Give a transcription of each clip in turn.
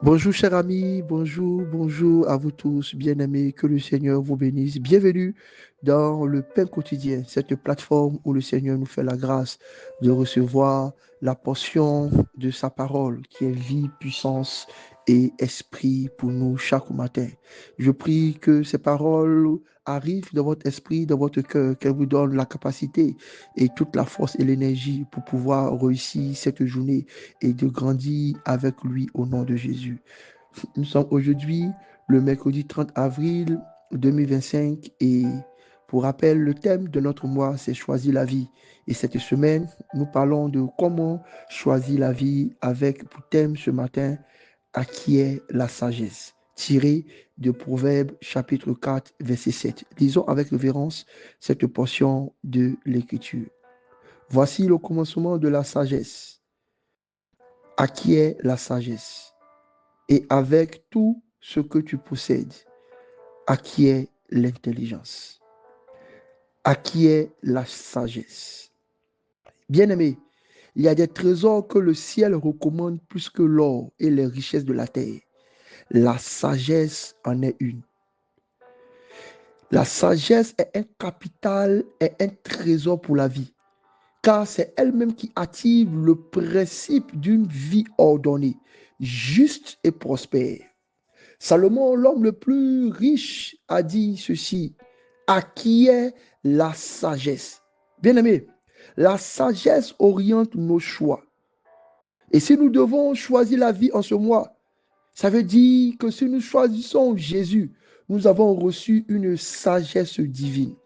Bonjour chers amis, bonjour à vous tous, bien-aimés, que le Seigneur vous bénisse. Bienvenue dans le Pain quotidien, cette plateforme où le Seigneur nous fait la grâce de recevoir la portion de sa parole qui est vie, puissance et esprit pour nous chaque matin. Je prie que ces paroles arrivent dans votre esprit, dans votre cœur, qu'elles vous donnent la capacité et toute la force et l'énergie pour pouvoir réussir cette journée et de grandir avec lui au nom de Jésus. Nous sommes aujourd'hui le mercredi 30 avril 2025 et pour rappel, le thème de notre mois, c'est choisir la vie. Et cette semaine, nous parlons de comment choisir la vie avec pour thème ce matin, acquiert la sagesse, tiré de Proverbes chapitre 4, verset 7. Lisons avec révérence cette portion de l'Écriture. Voici le commencement de la sagesse. Acquiert la sagesse. Et avec tout ce que tu possèdes, acquiert l'intelligence, acquiert la sagesse. Bien-aimé, il y a des trésors que le ciel recommande plus que l'or et les richesses de la terre. La sagesse en est une. La sagesse est un capital et un trésor pour la vie, car c'est elle-même qui active le principe d'une vie ordonnée, juste et prospère. Salomon, l'homme le plus riche, a dit ceci, acquiert la sagesse. Bien-aimé, la sagesse oriente nos choix. Et si nous devons choisir la vie en ce mois, ça veut dire que si nous choisissons Jésus, nous avons reçu une sagesse divine.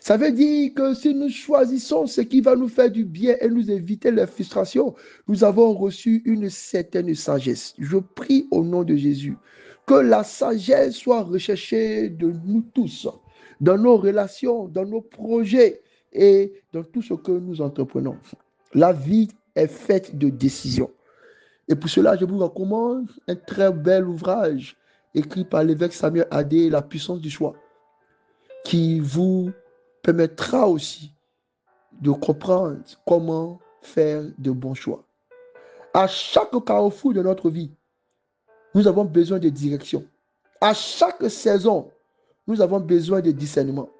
Ça veut dire que si nous choisissons ce qui va nous faire du bien et nous éviter les frustrations, nous avons reçu une certaine sagesse. Je prie au nom de Jésus que la sagesse soit recherchée de nous tous, dans nos relations, dans nos projets et dans tout ce que nous entreprenons. La vie est faite de décisions. Et pour cela, je vous recommande un très bel ouvrage écrit par l'évêque Samuel Adé, La puissance du choix, qui vous permettra aussi de comprendre comment faire de bons choix. À chaque carrefour de notre vie, nous avons besoin de direction. À chaque saison, nous avons besoin de discernement.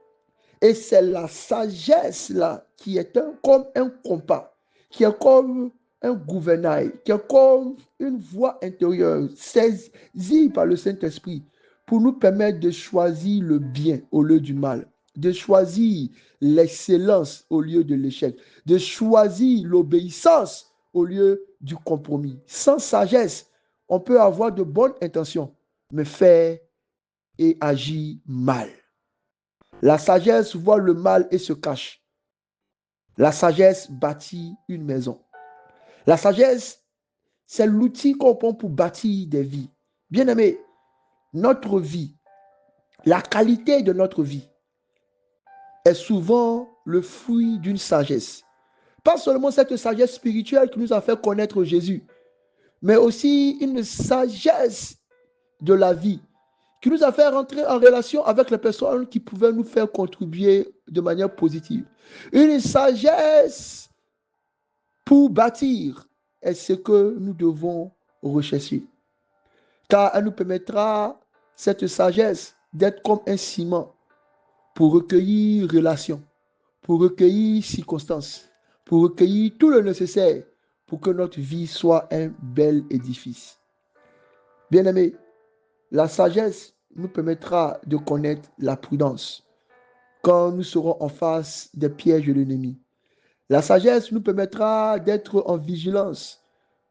Et c'est la sagesse là qui est comme un compas, qui est comme un gouvernail, qui est comme une voie intérieure saisie par le Saint-Esprit pour nous permettre de choisir le bien au lieu du mal, de choisir l'excellence au lieu de l'échec, de choisir l'obéissance au lieu du compromis. Sans sagesse, on peut avoir de bonnes intentions, mais faire et agir mal. La sagesse voit le mal et se cache. La sagesse bâtit une maison. La sagesse, c'est l'outil qu'on prend pour bâtir des vies. Bien-aimé, notre vie, la qualité de notre vie est souvent le fruit d'une sagesse. Pas seulement cette sagesse spirituelle qui nous a fait connaître Jésus, mais aussi une sagesse de la vie qui nous a fait rentrer en relation avec les personnes qui pouvaient nous faire contribuer de manière positive. Une sagesse pour bâtir est ce que nous devons rechercher. Car elle nous permettra, cette sagesse, d'être comme un ciment pour recueillir relations, pour recueillir circonstances, pour recueillir tout le nécessaire pour que notre vie soit un bel édifice. Bien-aimés, la sagesse nous permettra de connaître la prudence quand nous serons en face des pièges de l'ennemi. La sagesse nous permettra d'être en vigilance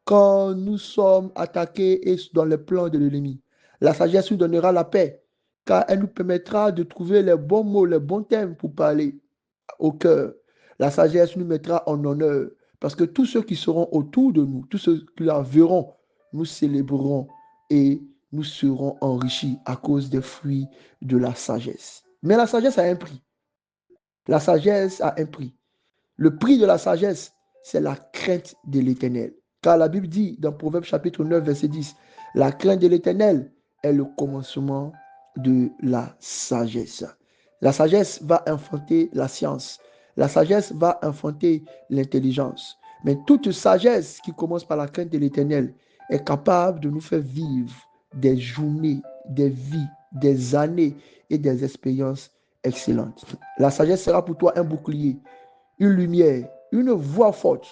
quand nous sommes attaqués et dans les plans de l'ennemi. La sagesse nous donnera la paix car elle nous permettra de trouver les bons mots, les bons thèmes pour parler au cœur. La sagesse nous mettra en honneur parce que tous ceux qui seront autour de nous, tous ceux qui la verront, nous célébrerons et nous serons enrichis à cause des fruits de la sagesse. Mais la sagesse a un prix. La sagesse a un prix. Le prix de la sagesse, c'est la crainte de l'Éternel. Car la Bible dit dans Proverbe chapitre 9, verset 10, la crainte de l'Éternel est le commencement de la sagesse. La sagesse va enfanter la science. La sagesse va enfanter l'intelligence. Mais toute sagesse qui commence par la crainte de l'Éternel est capable de nous faire vivre des journées, des vies, des années et des expériences excellentes. La sagesse sera pour toi un bouclier, une lumière, une voix forte.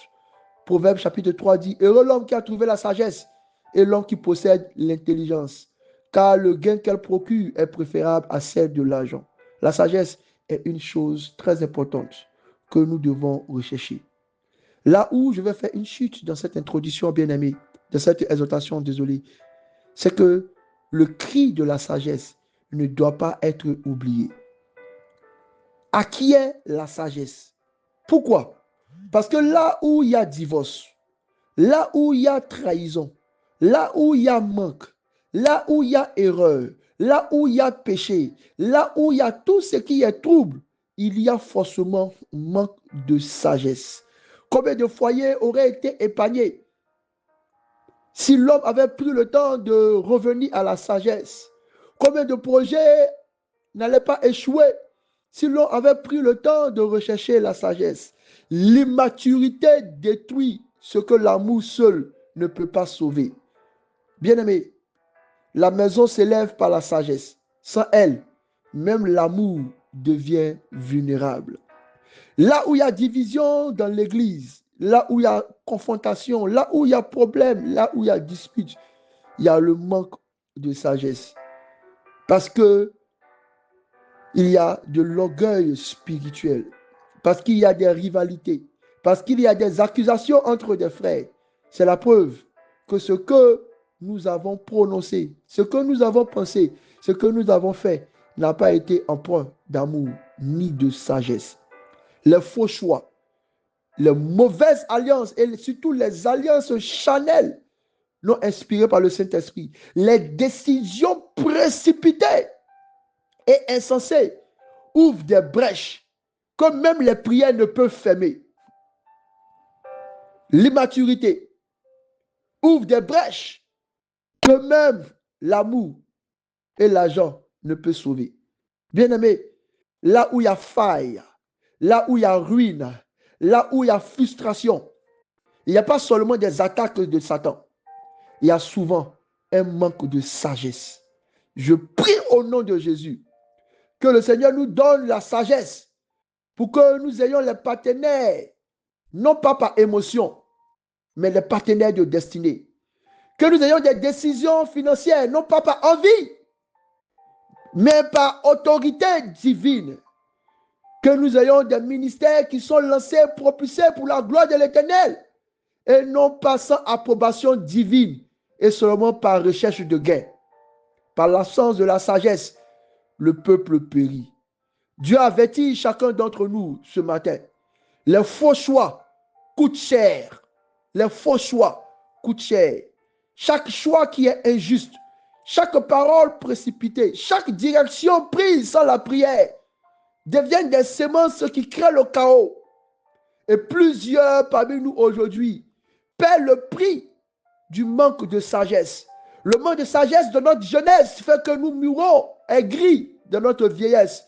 Proverbe chapitre 3 dit, heureux l'homme qui a trouvé la sagesse et l'homme qui possède l'intelligence, car le gain qu'elle procure est préférable à celle de l'argent. La sagesse est une chose très importante que nous devons rechercher. Là où je vais faire une chute dans cette introduction, bien-aimé, de cette exhortation, désolé, c'est que le cri de la sagesse ne doit pas être oublié. À qui est la sagesse? Pourquoi? Parce que là où il y a divorce, là où il y a trahison, là où il y a manque, là où il y a erreur, là où il y a péché, là où il y a tout ce qui est trouble, il y a forcément manque de sagesse. Combien de foyers auraient été épargnés si l'homme avait pris le temps de revenir à la sagesse? Combien de projets n'allaient pas échouer si l'on avait pris le temps de rechercher la sagesse? L'immaturité détruit ce que l'amour seul ne peut pas sauver. Bien-aimé, la maison s'élève par la sagesse. Sans elle, même l'amour devient vulnérable. Là où il y a division dans l'église, là où il y a confrontation, là où il y a problème, là où il y a dispute, il y a le manque de sagesse. Parce que il y a de l'orgueil spirituel, parce qu'il y a des rivalités, parce qu'il y a des accusations entre des frères. C'est la preuve que ce que nous avons prononcé, ce que nous avons pensé, ce que nous avons fait n'a pas été empreint d'amour ni de sagesse. Les faux choix, les mauvaises alliances et surtout les alliances charnelles non inspirées par le Saint-Esprit, les décisions précipitées et insensées ouvrent des brèches que même les prières ne peuvent fermer. L'immaturité ouvre des brèches que même l'amour et l'argent ne peuvent sauver. Bien-aimé, là où il y a faille, là où il y a ruine, là où il y a frustration, il n'y a pas seulement des attaques de Satan, il y a souvent un manque de sagesse. Je prie au nom de Jésus que le Seigneur nous donne la sagesse pour que nous ayons les partenaires, non pas par émotion, mais les partenaires de destinée. Que nous ayons des décisions financières, non pas par envie, mais par autorité divine. Que nous ayons des ministères qui sont lancés, propulsés pour la gloire de l'Éternel, et non pas sans approbation divine, et seulement par recherche de gain. Par l'absence de la sagesse, le peuple périt. Dieu avertit chacun d'entre nous ce matin. Les faux choix coûtent cher. Les faux choix coûtent cher. Chaque choix qui est injuste, chaque parole précipitée, chaque direction prise sans la prière deviennent des semences qui créent le chaos. Et plusieurs parmi nous aujourd'hui paient le prix du manque de sagesse. Le manque de sagesse de notre jeunesse fait que nous mourons aigris de notre vieillesse.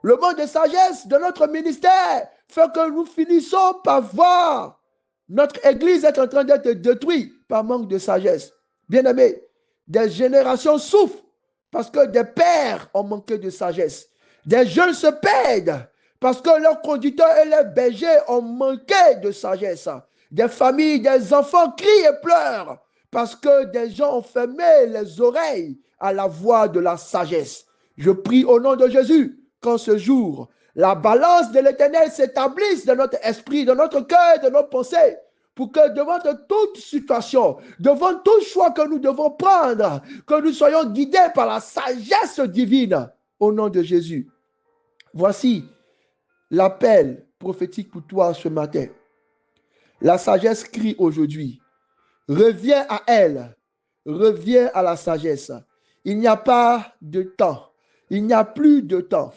Le manque de sagesse de notre ministère fait que nous finissons par voir notre église être en train d'être détruite par manque de sagesse. Bien-aimés, des générations souffrent parce que des pères ont manqué de sagesse. Des jeunes se perdent parce que leurs conducteurs et leurs bergers ont manqué de sagesse. Des familles, des enfants crient et pleurent parce que des gens ont fermé les oreilles à la voix de la sagesse. Je prie au nom de Jésus qu'en ce jour, la balance de l'Éternel s'établisse dans notre esprit, dans notre cœur, dans nos pensées, pour que devant toute situation, devant tout choix que nous devons prendre, que nous soyons guidés par la sagesse divine, au nom de Jésus. Voici l'appel prophétique pour toi ce matin. La sagesse crie aujourd'hui. Reviens à elle. Reviens à la sagesse. Il n'y a pas de temps. Il n'y a plus de temps.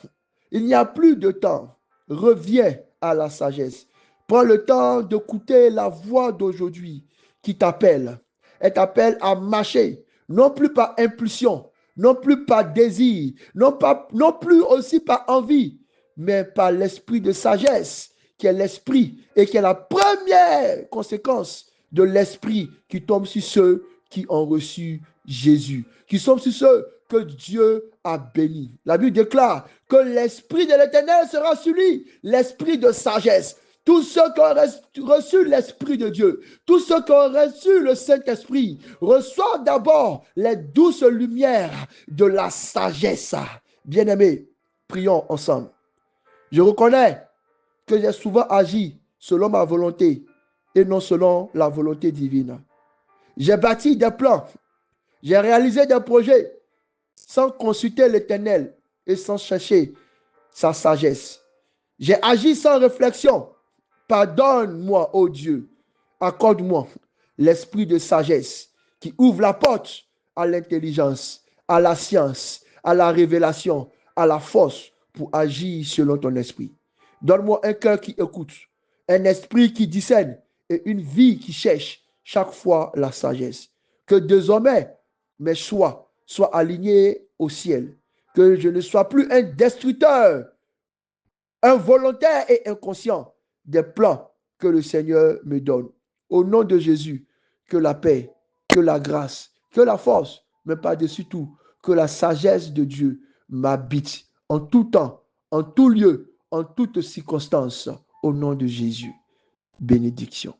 Il n'y a plus de temps. Reviens à la sagesse. Prends le temps d'écouter la voix d'aujourd'hui qui t'appelle. Elle t'appelle à marcher, non plus par impulsion, non plus par désir, non plus aussi par envie, mais par l'esprit de sagesse, qui est l'esprit et qui est la première conséquence de l'esprit qui tombe sur ceux qui ont reçu Jésus, qui sont aussi ceux que Dieu a bénis. La Bible déclare que l'Esprit de l'Éternel sera sur lui, l'Esprit de sagesse. Tous ceux qui ont reçu l'Esprit de Dieu, tous ceux qui ont reçu le Saint-Esprit, reçoivent d'abord les douces lumières de la sagesse. Bien-aimés, prions ensemble. Je reconnais que j'ai souvent agi selon ma volonté et non selon la volonté divine. J'ai bâti des plans, j'ai réalisé des projets sans consulter l'Éternel et sans chercher sa sagesse. J'ai agi sans réflexion. Pardonne-moi, ô Dieu. Accorde-moi l'esprit de sagesse qui ouvre la porte à l'intelligence, à la science, à la révélation, à la force pour agir selon ton esprit. Donne-moi un cœur qui écoute, un esprit qui discerne et une vie qui cherche chaque fois la sagesse. Que désormais mes choix soient alignés au ciel. Que je ne sois plus un destructeur, involontaire et inconscient des plans que le Seigneur me donne. Au nom de Jésus, que la paix, que la grâce, que la force, mais par-dessus tout, que la sagesse de Dieu m'habite en tout temps, en tout lieu, en toutes circonstances, au nom de Jésus. Bénédiction.